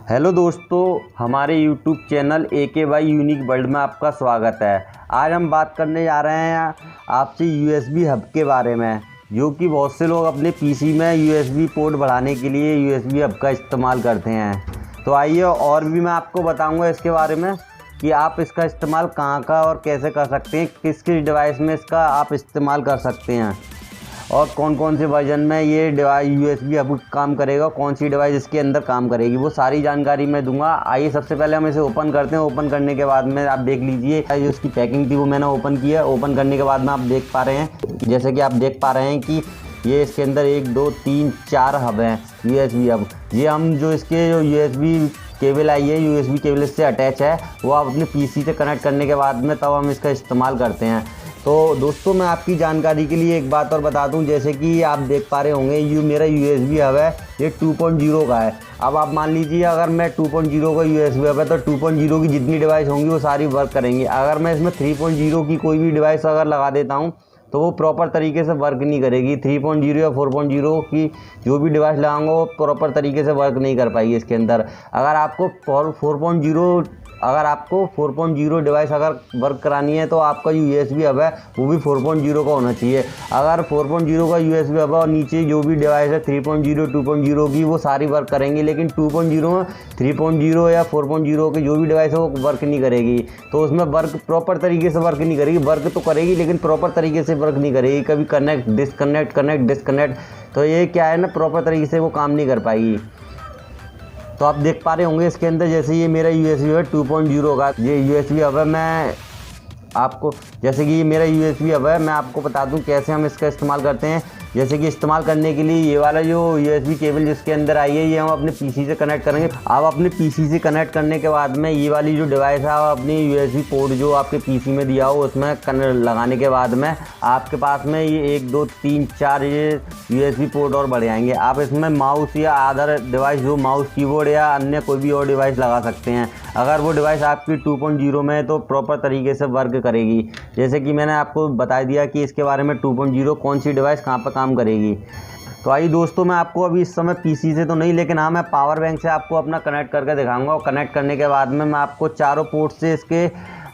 Hello दोस्तों, हमारे YouTube channel AKY unique world में आपका स्वागत है। आज हम बात करने जा रहे हैं आपसे USB हब के बारे में, जो कि बहुत से लोग अपने PC में USB पोर्ट बढ़ाने के लिए USB हब का इस्तेमाल करते हैं। तो आइए और भी मैं आपको बताऊंगा इसके बारे में कि आप इसका इस्तेमाल कहाँ और कैसे कर सकते हैं, किस किस डिवाइस में इसका आप इस्तेमाल कर सकते हैं और कौन कौन से वर्जन में ये डिवाइस USB हब काम करेगा, कौन सी डिवाइस इसके अंदर काम करेगी, वो सारी जानकारी मैं दूंगा। आइए सबसे पहले हम इसे ओपन करते हैं। ओपन करने के बाद में आप देख लीजिए जो इसकी पैकिंग थी वो मैंने ओपन की है। ओपन करने के बाद में आप देख पा रहे हैं, जैसे कि आप देख पा रहे हैं कि ये इसके अंदर 1 2 3 4 हब हैं USB हब। ये हम जो इसके जो USB केबल आई है, USB केबल इससे अटैच है, वो आप अपने PC से कनेक्ट करने के बाद में तब हम इसका इस्तेमाल करते हैं। तो दोस्तों मैं आपकी जानकारी के लिए एक बात और बता दूं, जैसे कि आप देख पा रहे होंगे मेरा USB हब है, ये 2.0 का है। अब आप मान लीजिए अगर मैं 2.0 का USB हब है तो 2.0 की जितनी डिवाइस होंगी वो सारी वर्क करेंगी। अगर मैं इसमें 3.0 की कोई भी डिवाइस अगर लगा देता हूँ तो वो प्रॉपर तरीके से वर्क नहीं करेगी। 3.0 या 4.0 की जो भी डिवाइस लगाऊंगा वो प्रॉपर तरीके से वर्क नहीं कर पाएगी इसके अंदर। अगर आपको 4.0 डिवाइस अगर वर्क करानी है तो आपका जो USB हब है वो भी 4.0 का होना चाहिए। अगर 4.0 का USB हब है और नीचे जो भी डिवाइस है 3.0 2.0 की, वो सारी वर्क करेंगी, लेकिन 2.0 3.0 या 4.0 की जो भी डिवाइस है वो वर्क नहीं करेगी। तो उसमें वर्क प्रॉपर तरीके से वर्क नहीं करेगी। वर्क तो करेगी लेकिन प्रॉपर तरीके से वर्क नहीं करेगी, कभी कनेक्ट डिस्कनेक्ट। तो ये क्या है ना, प्रॉपर तरीके से वो काम नहीं कर पाएगी। तो आप देख पा रहे होंगे इसके अंदर, जैसे ये मेरा USB है 2.0 का, ये USB हब है। मैं आपको जैसे कि ये मेरा USB हब है, मैं आपको बता दूं कैसे हम इसका इस्तेमाल करते हैं। जैसे कि इस्तेमाल करने के लिए ये वाला जो USB केबल जिसके अंदर आई है, ये हम अपने PC से कनेक्ट करेंगे। आप अपने PC से कनेक्ट करने के बाद में ये वाली जो डिवाइस है आप अपनी USB पोर्ट जो आपके PC में दिया हो उसमें लगाने के बाद में आपके पास में ये 1 2 3 4 ये USB पोर्ट और बढ़ जाएंगे। आप इसमें माउस या अदर डिवाइस जो माउस कीबोर्ड या अन्य कोई भी और डिवाइस लगा सकते हैं। अगर वो डिवाइस आपकी 2.0 में है तो प्रॉपर तरीके से वर्क करेगी। जैसे कि मैंने आपको बता दिया कि इसके बारे में 2.0 कौन सी डिवाइस कहाँ पर काम करेगी। तो आइए दोस्तों, मैं आपको अभी इस समय PC से तो नहीं, लेकिन हाँ मैं पावर बैंक से आपको अपना कनेक्ट करके दिखाऊंगा। और कनेक्ट करने के बाद में मैं आपको चारों पोर्ट से इसके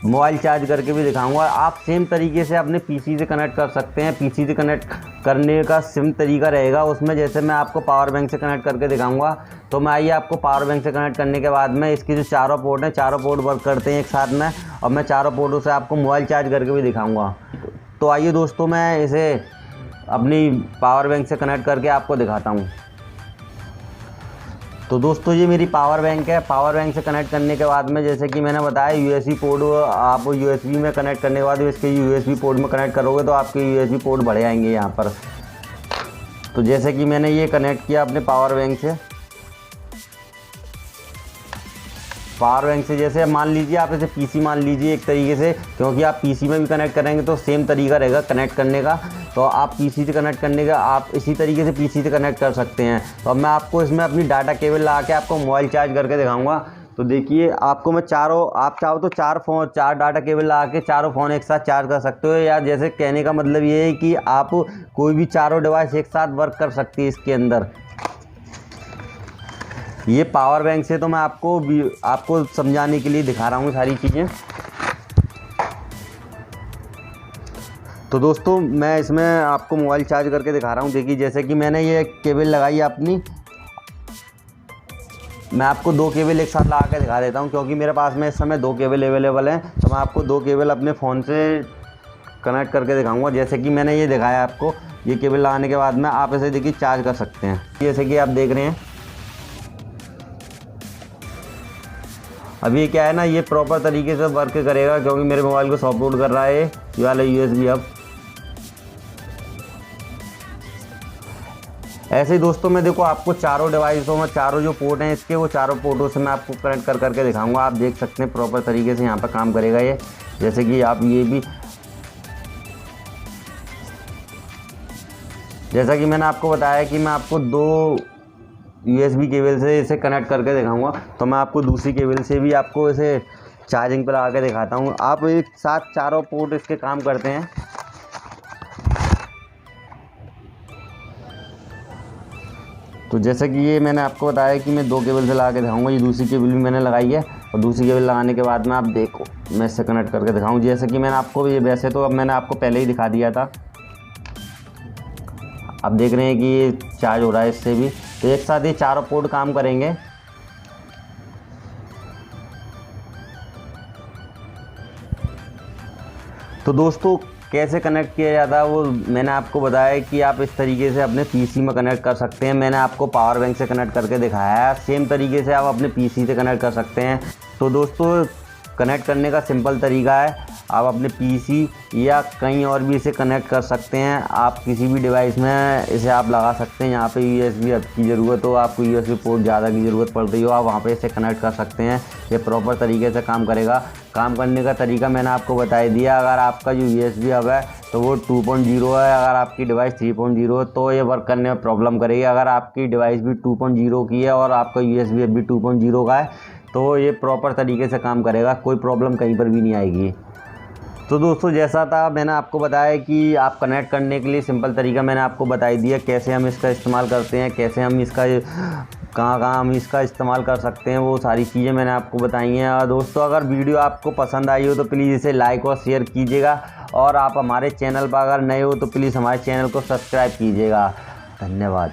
मोबाइल चार्ज करके भी दिखाऊंगा। आप सेम तरीके से अपने PC से कनेक्ट कर सकते हैं। PC से कनेक्ट करने का सेम तरीका रहेगा उसमें, जैसे मैं आपको पावर बैंक से कनेक्ट करके दिखाऊंगा। तो मैं आइए आपको पावर बैंक से कनेक्ट करने के बाद में इसकी जो चारों पोर्ट हैं, चारों पोर्ट वर्क करते हैं एक साथ में, और मैं चारों पोर्टों से आपको मोबाइल चार्ज करके भी दिखाऊंगा। तो आइए दोस्तों, मैं इसे अपनी पावर बैंक से कनेक्ट करके आपको दिखाता हूँ। तो दोस्तों ये मेरी पावर बैंक है। पावर बैंक से कनेक्ट करने के बाद में, जैसे कि मैंने बताया, USB पोर्ट आप USB में कनेक्ट करने के बाद इसके USB पोर्ट में कनेक्ट करोगे तो आपके USB पोर्ट बढ़ जाएंगे यहाँ पर। तो जैसे कि मैंने ये कनेक्ट किया अपने पावर बैंक से। पावर बैंक से जैसे मान लीजिए आप इसे PC मान लीजिए एक तरीके से, क्योंकि आप PC में भी कनेक्ट करेंगे तो सेम तरीका रहेगा कनेक्ट करने का। तो आप PC से कनेक्ट करने का आप इसी तरीके से PC से कनेक्ट कर सकते हैं। तो अब मैं आपको इसमें अपनी डाटा केबल लगा के आपको मोबाइल चार्ज करके दिखाऊंगा। तो देखिए, आपको मैं आप चाहो तो 4 डाटा केबल लगा के चारों फ़ोन एक साथ चार्ज कर सकते हो। या जैसे कहने का मतलब ये है कि आप कोई भी चारों डिवाइस एक साथ वर्क कर सकती है इसके अंदर। ये पावर बैंक से तो मैं आपको समझाने के लिए दिखा रहा हूँ सारी चीज़ें। तो दोस्तों मैं इसमें आपको मोबाइल चार्ज करके दिखा रहा हूँ। देखिए, जैसे कि मैंने ये केबल लगाई अपनी, मैं आपको 2 केबल एक साथ लगा के दिखा देता हूँ, क्योंकि मेरे पास में इस समय 2 केबल अवेलेबल हैं। तो मैं आपको 2 केबल अपने फ़ोन से कनेक्ट करके दिखाऊँगा। जैसे कि मैंने ये दिखाया आपको, ये केबल लगाने के बाद में आप इसे देखिए चार्ज कर सकते हैं। जैसे कि आप देख रहे हैं, अब ये क्या है ना, ये प्रॉपर तरीके से वर्क करेगा क्योंकि मेरे मोबाइल को सपोर्ट कर रहा है ये वाला USB हब। ऐसे ही दोस्तों मैं देखो आपको चारों डिवाइसों में चारों जो पोर्ट हैं इसके, वो चारों पोर्टों से मैं आपको कनेक्ट करके दिखाऊंगा। आप देख सकते हैं प्रॉपर तरीके से यहाँ पर काम करेगा ये। जैसे कि आप ये भी, जैसा कि मैंने आपको बताया कि मैं आपको 2 USB केबल से इसे कनेक्ट करके दिखाऊंगा। तो मैं आपको दूसरी केबल से भी आपको इसे चार्जिंग पर लगा के दिखाता हूँ। आप एक साथ चारों पोर्ट इसके काम करते हैं। तो जैसे कि ये मैंने आपको बताया कि मैं 2 केबल से लगा के दिखाऊंगा। ये दूसरी केबल भी मैंने लगाई है और दूसरी केबल लगाने के बाद में आप देखो मैं इससे कनेक्ट करके दिखाऊँ। जैसे कि मैंने आपको ये वैसे तो अब मैंने आपको पहले ही दिखा दिया था। आप देख रहे हैं कि ये चार्ज हो रहा है इससे भी। तो एक साथ ये चारों पोर्ट काम करेंगे। तो दोस्तों कैसे कनेक्ट किया जाता है वो मैंने आपको बताया कि आप इस तरीके से अपने पीसी में कनेक्ट कर सकते हैं। मैंने आपको पावर बैंक से कनेक्ट करके दिखाया है, सेम तरीके से आप अपने पीसी से कनेक्ट कर सकते हैं। तो दोस्तों कनेक्ट करने का सिंपल तरीका है, आप अपने पीसी या कहीं और भी इसे कनेक्ट कर सकते हैं। आप किसी भी डिवाइस में इसे आप लगा सकते हैं। यहाँ पे यूएसबी हब की ज़रूरत हो, आपको यूएसबी पोर्ट ज़्यादा की ज़रूरत पड़ रही हो, आप वहाँ पे इसे कनेक्ट कर सकते हैं। ये प्रॉपर तरीके से काम करेगा। काम करने का तरीका मैंने आपको बता दिया। अगर आपका जो यूएसबी हब है तो वो 2.0 है, अगर आपकी डिवाइस 3.0 है तो ये वर्क करने में प्रॉब्लम करेगी। अगर आपकी डिवाइस भी 2.0 की है और आपका यूएसबी हब भी 2.0 का है तो ये प्रॉपर तरीके से काम करेगा, कोई प्रॉब्लम कहीं पर भी नहीं आएगी। तो दोस्तों जैसा था मैंने आपको बताया कि आप कनेक्ट करने के लिए सिंपल तरीका मैंने आपको बता दिया, कैसे हम इसका इस्तेमाल करते हैं, कैसे हम इसका कहाँ हम इसका इस्तेमाल कर सकते हैं, वो सारी चीज़ें मैंने आपको बताई हैं। और दोस्तों अगर वीडियो आपको पसंद आई हो तो प्लीज़ इसे लाइक और शेयर कीजिएगा और आप हमारे चैनल पर अगर नए हो तो प्लीज़ हमारे चैनल को सब्सक्राइब कीजिएगा। धन्यवाद।